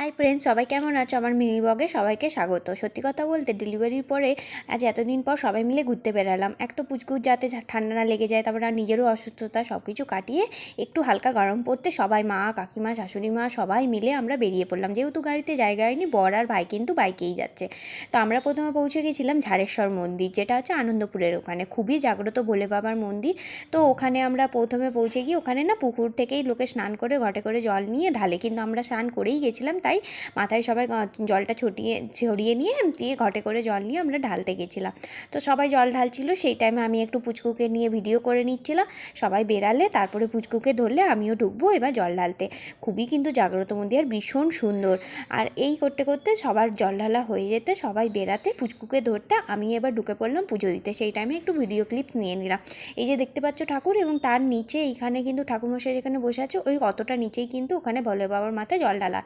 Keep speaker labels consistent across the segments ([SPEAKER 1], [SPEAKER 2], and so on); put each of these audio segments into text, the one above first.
[SPEAKER 1] Hi friends, সবাই কেমন আছো? আমার মিনি ব্লগে সবাইকে স্বাগত। সত্যি কথা বলতে ডেলিভারির পরে আজ এতদিন পর সবাই মিলে ঘুরতে বেরালাম। একটু পুচকুচ যাতে ঠান্ডা না লেগে যায়, তারপর আর নিজেরও অসুস্থতা সব কিছু কাটিয়ে একটু হালকা গরম পড়তে সবাই মা, কাকিমা, শাশুড়ি মা সবাই মিলে আমরা বেরিয়ে পড়লাম। যেহেতু গাড়িতে জায়গা হয়নি, বর আর ভাই কিন্তু বাইকেই যাচ্ছে। তো আমরা প্রথমে পৌঁছে গেছিলাম ঝাড়েশ্বর মন্দির, যেটা হচ্ছে আনন্দপুরের ওখানে, খুবই জাগ্রত ভোলে বাবার মন্দির। তো ওখানে আমরা প্রথমে পৌঁছে গিয়ে ওখানে না পুকুর থেকেই লোকে স্নান করে ঘটে করে জল নিয়ে ঢালে, কিন্তু আমরা স্নান করেই গেছিলাম, তাই মাথায় সবাই জলটা ছড়িয়ে নিয়ে ঘটে করে জল নিয়ে আমরা ঢালতে গেছিলাম। তো সবাই জল ঢালছিল, সেই টাইমে আমি একটু পুচকুকে নিয়ে ভিডিও করে নিচ্ছিলাম। সবাই বেরালে তারপরে পুচকুকে ধরলে আমিও ঢুকবো এবার জল ঢালতে। খুবই কিন্তু জাগ্রত মন্দির আর ভীষণ সুন্দর। আর এই করতে করতে সবার জল ঢালা হয়ে যেতে সবাই বেরাতে পুচকুকে ধরতে আমি এবার ঢুকে পড়লাম পুজো দিতে। সেই টাইমে একটু ভিডিও ক্লিপ নিয়ে নিলাম। এই যে দেখতে পাচ্ছ ঠাকুর, এবং তার নিচে এইখানে কিন্তু ঠাকুরমশাই যেখানে বসে আছে ওই অতটা নিচেই কিন্তু ওখানে ভোলে বাবার মাথায় জল ঢালা।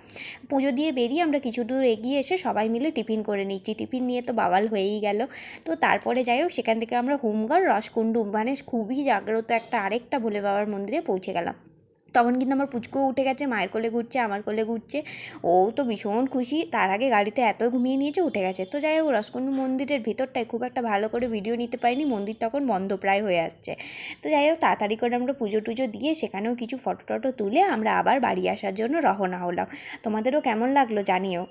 [SPEAKER 1] পুজো দিয়ে বেরিয়ে আমরা কিছু দূর এগিয়ে এসে সবাই মিলে টিফিন করে নিচ্ছি। টিফিন নিয়ে তো বাওয়াল হয়েই গেল। তো তারপরে যাই হোক, সেখান থেকে আমরা হুমগড় রসকুণ্ডু, মানে খুবই জাগ্রত একটা আরেকটা ভোলে বাবার মন্দিরে পৌঁছে গেলাম। তখন কিন্তু আমার পুচকুও উঠে গেছে, মায়ের কোলে ঘুরছে, আমার কোলে ঘুরছে। ও তো ভীষণ খুশি, তার আগে গাড়িতে এত ঘুমিয়ে নিয়েছে, উঠে গেছে। তো যাই হোক, রসকুণ্ডু মন্দিরের ভেতরটায় খুব একটা ভালো করে ভিডিও নিতে পারিনি, মন্দির তখন বন্ধ প্রায় হয়ে আসছে। তো যাই হোক, তাড়াতাড়ি করে আমরা পুজো টুজো দিয়ে সেখানেও কিছু ফটো টটো তুলে আমরা আবার বাড়ি আসার জন্য রওনা হলাম। তোমাদেরও কেমন লাগলো জানিও।